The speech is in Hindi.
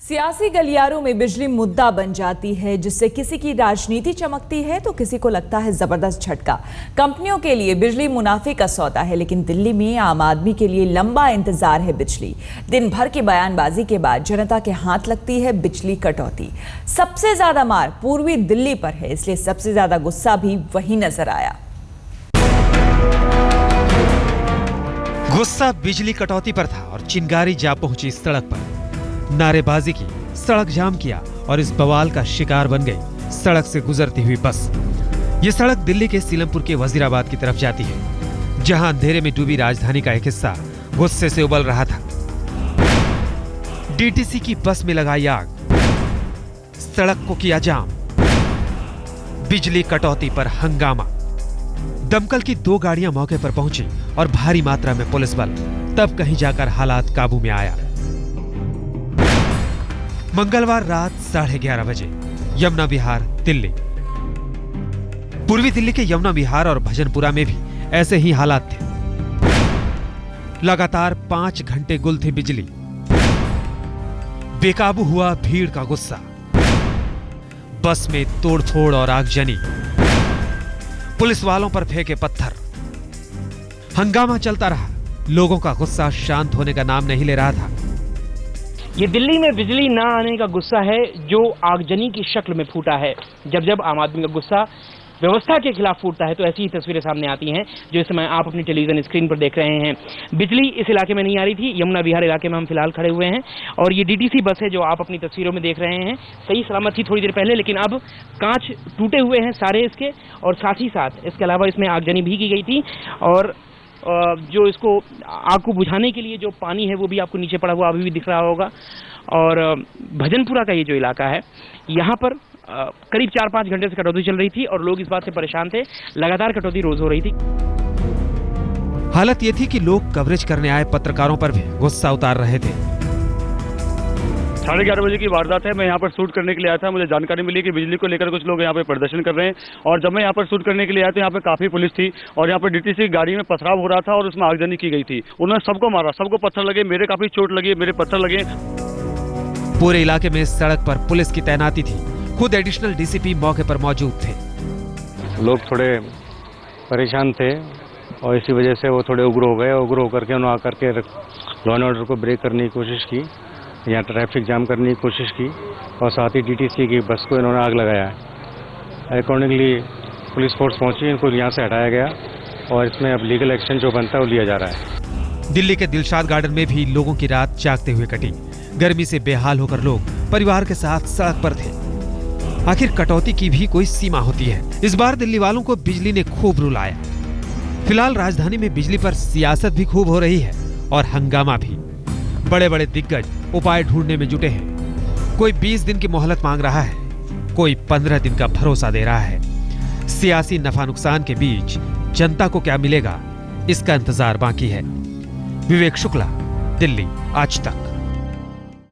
सियासी गलियारों में बिजली मुद्दा बन जाती है, जिससे किसी की राजनीति चमकती है तो किसी को लगता है जबरदस्त झटका। कंपनियों के लिए बिजली मुनाफे का सौदा है, लेकिन दिल्ली में आम आदमी के लिए लंबा इंतजार है बिजली। दिन भर की बयानबाजी के बाद जनता के हाथ लगती है बिजली कटौती। सबसे ज्यादा मार पूर्वी दिल्ली पर है, इसलिए सबसे ज्यादा गुस्सा भी वहीं नजर आया। गुस्सा बिजली कटौती पर था और चिंगारी जा पहुंची सड़क पर। नारेबाजी की, सड़क जाम किया और इस बवाल का शिकार बन गई सड़क से गुजरती हुई बस। ये सड़क दिल्ली के सीलमपुर के वजीराबाद की तरफ जाती है, जहां अंधेरे में डूबी राजधानी का एक हिस्सा गुस्से से उबल रहा था। डीटीसी की बस में लगाई आग, सड़क को किया जाम, बिजली कटौती पर हंगामा। दमकल की 2 गाड़ियां मौके पर पहुंची और भारी मात्रा में पुलिस बल, तब कहीं जाकर हालात काबू में आया। मंगलवार रात 11:30 बजे यमुना विहार, दिल्ली। पूर्वी दिल्ली के यमुना विहार और भजनपुरा में भी ऐसे ही हालात थे। लगातार 5 घंटे गुल थी बिजली। बेकाबू हुआ भीड़ का गुस्सा। बस में तोड़फोड़ और आगजनी। पुलिस वालों पर फेंके पत्थर। हंगामा चलता रहा। लोगों का गुस्सा शांत होने का नाम नहीं ले रहा था। ये दिल्ली में बिजली ना आने का गुस्सा है, जो आगजनी की शक्ल में फूटा है। जब आम आदमी का गुस्सा व्यवस्था के खिलाफ फूटता है तो ऐसी ही तस्वीरें सामने आती हैं, जो इस समय आप अपनी टेलीविजन स्क्रीन पर देख रहे हैं। बिजली इस इलाके में नहीं आ रही थी। यमुना विहार इलाके में हम फिलहाल खड़े हुए हैं और ये डीटीसी बस है जो आप अपनी तस्वीरों में देख रहे हैं। सही सलामत थी थोड़ी देर पहले, लेकिन अब कांच टूटे हुए हैं सारे इसके, और साथ ही साथ इसके अलावा इसमें आगजनी भी की गई थी। और जो इसको आग को बुझाने के लिए जो पानी है वो भी आपको नीचे पड़ा हुआ अभी भी दिख रहा होगा। और भजनपुरा का ये जो इलाका है, यहाँ पर करीब 4-5 घंटे से कटौती चल रही थी और लोग इस बात से परेशान थे। लगातार कटौती रोज हो रही थी। हालत ये थी कि लोग कवरेज करने आए पत्रकारों पर भी गुस्सा उतार रहे थे। 11:30 बजे की वारदात है। मैं यहाँ पर शूट करने के लिए आया था। मुझे जानकारी मिली कि बिजली को लेकर कुछ लोग यहाँ पे प्रदर्शन कर रहे हैं, और जब मैं यहाँ पर शूट करने के लिए आया तो यहाँ पे काफी पुलिस थी और यहाँ पर डीटीसी गाड़ी में पथराव हो रहा था और उसमें आगजनी की गई थी। उन्होंने सबको मारा, सबको पत्थर लगे, मेरे काफी चोट लगी, मेरे पत्थर लगे। पूरे इलाके में सड़क पर पुलिस की तैनाती थी। खुद एडिशनल डीसीपी मौके पर मौजूद थे। लोग थोड़े परेशान थे और इसी वजह से वो थोड़े उग्र हो गए। उग्र होकर के उन्होंने आकर के लॉ एंड ऑर्डर को ब्रेक करने की कोशिश की, यहाँ ट्रैफिक जाम करने की कोशिश की और साथ ही डीटीसी की बस को इन्होंने आग लगाया। अकॉर्डिंगली पुलिस फोर्स पहुंची, इनको यहाँ से हटाया गया और इसमें अब लीगल एक्शन जो बनता है वो लिया जा रहा है। दिल्ली के दिलशाद गार्डन में भी लोगों की रात जागते हुए कटी। गर्मी से बेहाल होकर लोग परिवार के साथ सड़क पर थे। आखिर कटौती की भी कोई सीमा होती है। इस बार दिल्ली वालों को बिजली ने खूब रुलाया। फिलहाल राजधानी में बिजली पर सियासत भी खूब हो रही है और हंगामा भी। बड़े बड़े दिग्गज उपाय ढूंढने में जुटे हैं। कोई 20 दिन की मोहलत मांग रहा है, कोई 15 दिन का भरोसा दे रहा है। सियासी नफा नुकसान के बीच जनता को क्या मिलेगा, इसका इंतजार बाकी है। विवेक शुक्ला, दिल्ली आज तक।